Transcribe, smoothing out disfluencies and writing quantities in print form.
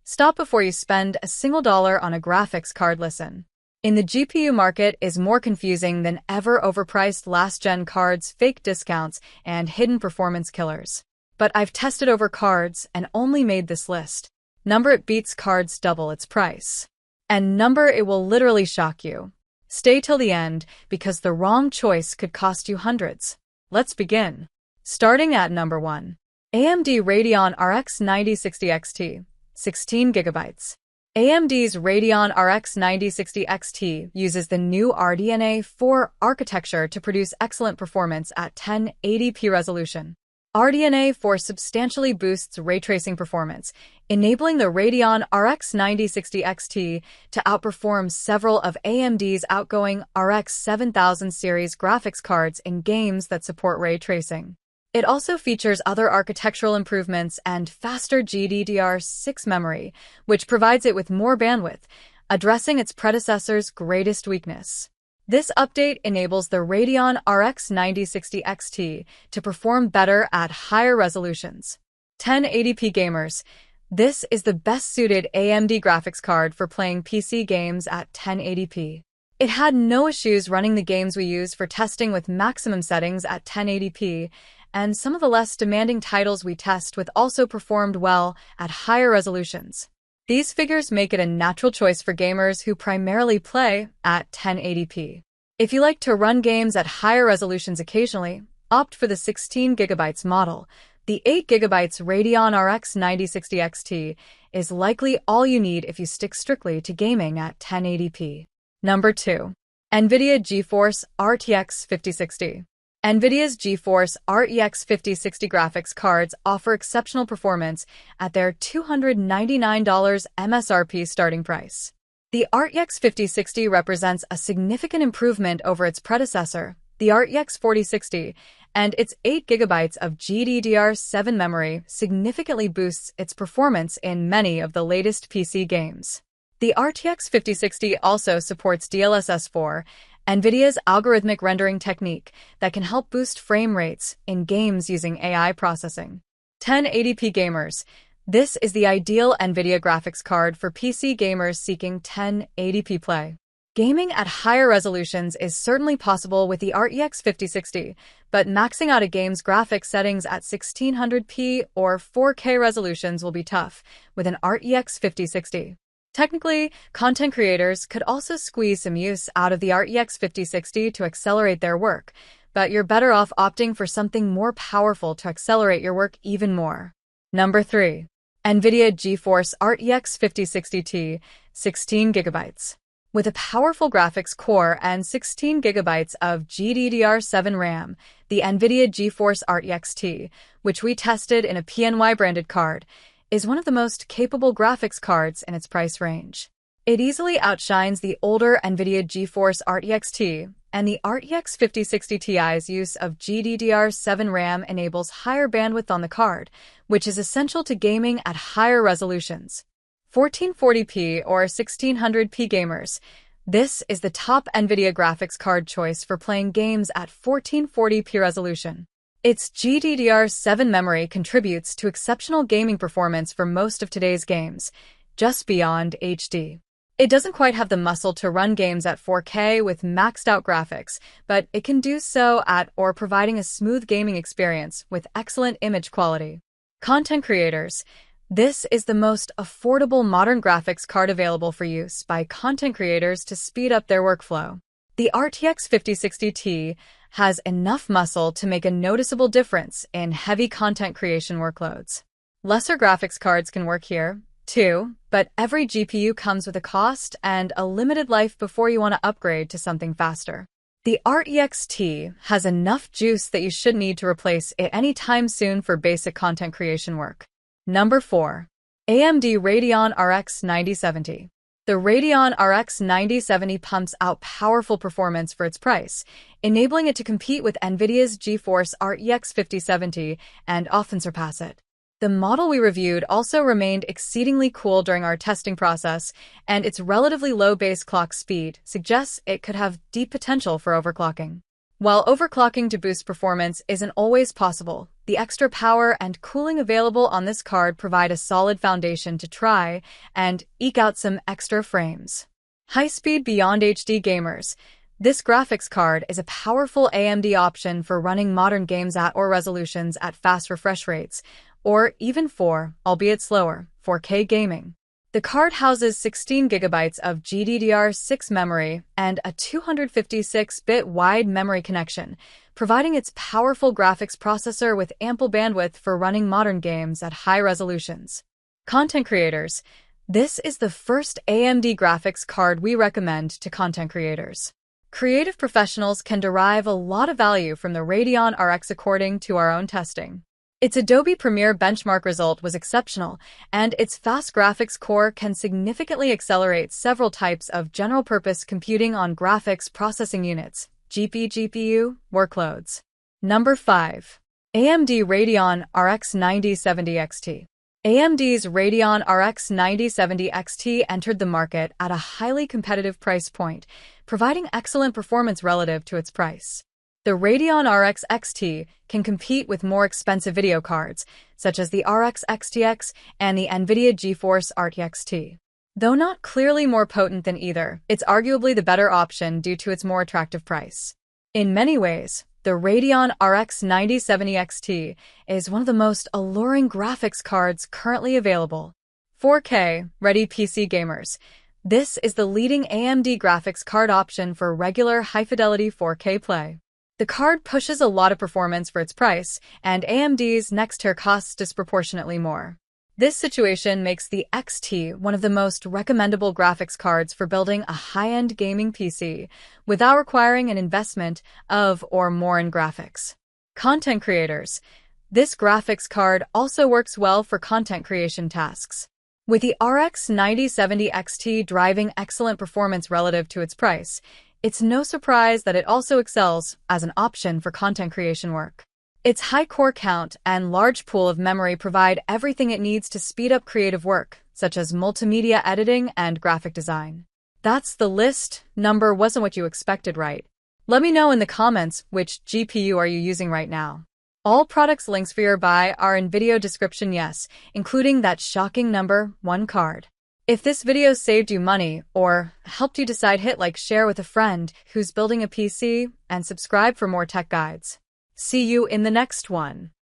Stop before you spend a single dollar on a graphics card. Listen. In the GPU market is more confusing than ever. Overpriced last-gen cards, fake discounts, and hidden performance killers. But I've tested over cards and only made this list. Number it beats cards double its price. And number it will literally shock you. Stay till the end because the wrong choice could cost you hundreds. Let's begin. Starting at number 1. AMD Radeon RX 9060 XT, 16 GB. AMD's Radeon RX 9060 XT uses the new RDNA 4 architecture to produce excellent performance at 1080p resolution. RDNA 4 substantially boosts ray tracing performance, enabling the Radeon RX 9060 XT to outperform several of AMD's outgoing RX 7000 series graphics cards in games that support ray tracing. It also features other architectural improvements and faster GDDR6 memory, which provides it with more bandwidth, addressing its predecessor's greatest weakness. This update enables the Radeon RX 9060 XT to perform better at higher resolutions. 1080p gamers. This is the best-suited AMD graphics card for playing PC games at 1080p. It had no issues running the games we use for testing with maximum settings at 1080p, and some of the less demanding titles we test with also performed well at higher resolutions. These figures make it a natural choice for gamers who primarily play at 1080p. If you like to run games at higher resolutions occasionally, opt for the 16 GB model. The 8 GB Radeon RX 9060 XT is likely all you need if you stick strictly to gaming at 1080p. Number 2. Nvidia GeForce RTX 5060. Nvidia's GeForce RTX 5060 graphics cards offer exceptional performance at their $299 MSRP starting price. The RTX 5060 represents a significant improvement over its predecessor, the RTX 4060, and its 8 GB of GDDR7 memory significantly boosts its performance in many of the latest PC games. The RTX 5060 also supports DLSS 4, NVIDIA's algorithmic rendering technique that can help boost frame rates in games using AI processing. 1080p gamers. This is the ideal NVIDIA graphics card for PC gamers seeking 1080p play. Gaming at higher resolutions is certainly possible with the RTX 5060, but maxing out a game's graphics settings at 1600p or 4K resolutions will be tough with an RTX 5060. Technically, content creators could also squeeze some use out of the RTX 5060 to accelerate their work, but you're better off opting for something more powerful to accelerate your work even more. Number 3. Nvidia GeForce RTX 5060 Ti, 16 GB. With a powerful graphics core and 16 GB of GDDR7 RAM, the Nvidia GeForce RTX Ti, which we tested in a PNY-branded card, is one of the most capable graphics cards in its price range. It easily outshines the older Nvidia GeForce RTX Ti, and the RTX 5060 Ti's use of GDDR7 RAM enables higher bandwidth on the card, which is essential to gaming at higher resolutions. 1440p or 1600p gamers. This is the top Nvidia graphics card choice for playing games at 1440p resolution. Its GDDR7 memory contributes to exceptional gaming performance for most of today's games, just beyond HD. It doesn't quite have the muscle to run games at 4K with maxed-out graphics, but it can do so at or providing a smooth gaming experience with excellent image quality. Content creators. This is the most affordable modern graphics card available for use by content creators to speed up their workflow. The RTX 5060 Ti has enough muscle to make a noticeable difference in heavy content creation workloads. Lesser graphics cards can work here, too, but every GPU comes with a cost and a limited life before you want to upgrade to something faster. The RTX Ti has enough juice that you shouldn't need to replace it anytime soon for basic content creation work. Number 4. AMD Radeon RX 9070. The Radeon RX 9070 pumps out powerful performance for its price, enabling it to compete with Nvidia's GeForce RTX 5070 and often surpass it. The model we reviewed also remained exceedingly cool during our testing process, and its relatively low base clock speed suggests it could have deep potential for overclocking. While overclocking to boost performance isn't always possible, the extra power and cooling available on this card provide a solid foundation to try and eke out some extra frames. High-speed beyond HD gamers. This graphics card is a powerful AMD option for running modern games at or resolutions at fast refresh rates, or even for, albeit slower, 4K gaming. The card houses 16 GB of GDDR6 memory and a 256-bit wide memory connection, providing its powerful graphics processor with ample bandwidth for running modern games at high resolutions. Content creators. This is the first AMD graphics card we recommend to content creators. Creative professionals can derive a lot of value from the Radeon RX according to our own testing. Its Adobe Premiere benchmark result was exceptional, and its fast graphics core can significantly accelerate several types of general-purpose computing on graphics processing units, GPU, workloads. Number 5. AMD Radeon RX 9070 XT. AMD's Radeon RX 9070 XT entered the market at a highly competitive price point, providing excellent performance relative to its price. The Radeon RX XT can compete with more expensive video cards, such as the RX XTX and the Nvidia GeForce RTX. Though not clearly more potent than either, it's arguably the better option due to its more attractive price. In many ways, the Radeon RX 9070 XT is one of the most alluring graphics cards currently available. 4K ready PC gamers. This is the leading AMD graphics card option for regular high-fidelity 4K play. The card pushes a lot of performance for its price, and AMD's next tier costs disproportionately more. This situation makes the XT one of the most recommendable graphics cards for building a high-end gaming PC without requiring an investment of or more in graphics. Content creators. This graphics card also works well for content creation tasks. With the RX 9070 XT driving excellent performance relative to its price, it's no surprise that it also excels as an option for content creation work. Its high core count and large pool of memory provide everything it needs to speed up creative work, such as multimedia editing and graphic design. That's the list. Number wasn't what you expected, right? Let me know in the comments which GPU are you using right now. All products links for your buy are in video description, yes, including that shocking number 1 card. If this video saved you money or helped you decide, hit like, share with a friend who's building a PC, and subscribe for more tech guides. See you in the next one.